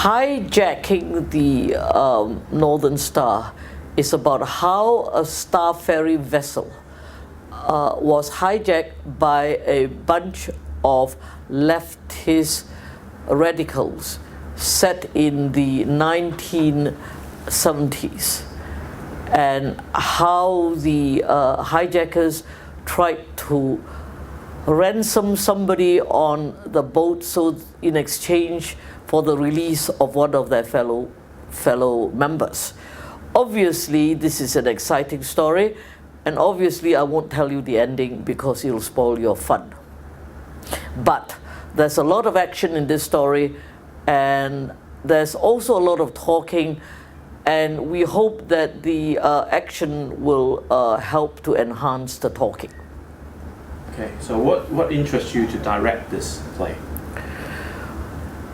Hijacking the Northern Star is about how a Star Ferry vessel was hijacked by a bunch of leftist radicals set in the 1970s, and how the hijackers tried to ransom somebody on the boat so in exchange for the release of one of their fellow members. Obviously, this is an exciting story, and obviously I won't tell you the ending because it'll spoil your fun. But there's a lot of action in this story, and there's also a lot of talking, and we hope that the action will help to enhance the talking. Okay, so what interests you to direct this play?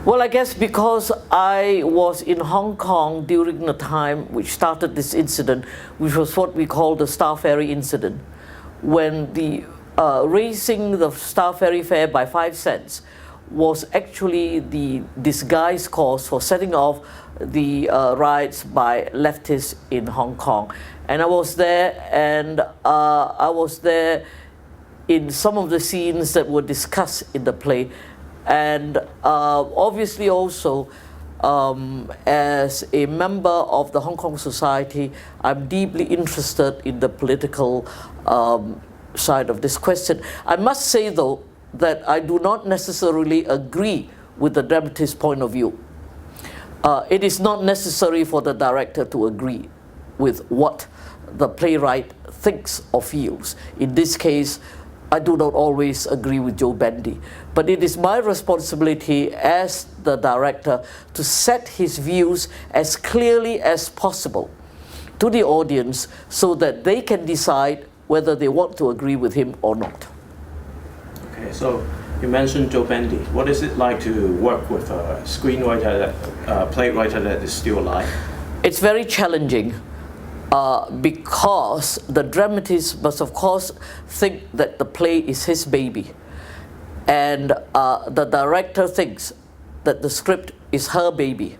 Well, I guess because I was in Hong Kong during the time which started this incident, which was what we call the Star Ferry incident, when the raising the Star Ferry fare by 5 cents was actually the disguised cause for setting off the riots by leftists in Hong Kong. And I was there, and I was there in some of the scenes that were discussed in the play. And obviously also, as a member of the Hong Kong society, I'm deeply interested in the political side of this question. I must say, though, that I do not necessarily agree with the dramatist's point of view. It is not necessary for the director to agree with what the playwright thinks or feels. In this case, I do not always agree with Joe Bendy, but it is my responsibility as the director to set his views as clearly as possible to the audience so that they can decide whether they want to agree with him or not. Okay, so you mentioned Joe Bendy. What is it like to work with a screenwriter, playwright that is still alive? It's very challenging. Because the dramatist must of course think that the play is his baby, and the director thinks that the script is her baby,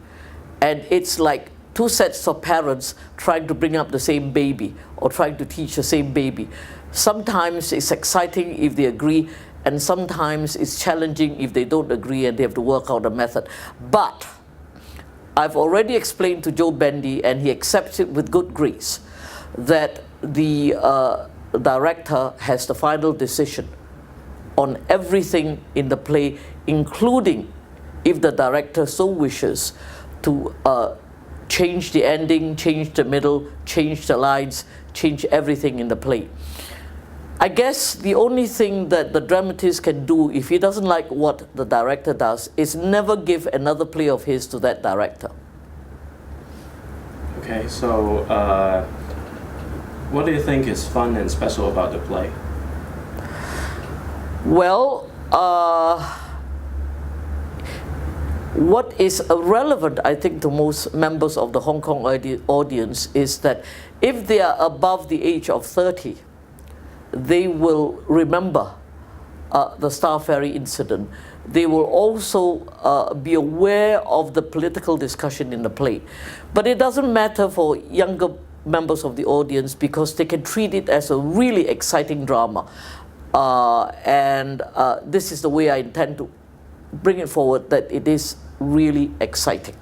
and it's like two sets of parents trying to bring up the same baby or trying to teach the same baby. Sometimes it's exciting if they agree, and sometimes it's challenging if they don't agree and they have to work out a method. But I've already explained to Joe Bendy, and he accepts it with good grace, that the director has the final decision on everything in the play, including, if the director so wishes, to change the ending, change the middle, change the lines, change everything in the play. I guess the only thing that the dramatist can do if he doesn't like what the director does is never give another play of his to that director. Okay, so what do you think is fun and special about the play? Well, what is relevant, I think, to most members of the Hong Kong audience is that if they are above the age of 30, they will remember the Star Ferry incident. They will also be aware of the political discussion in the play. But it doesn't matter for younger members of the audience because they can treat it as a really exciting drama. This is the way I intend to bring it forward, that it is really exciting.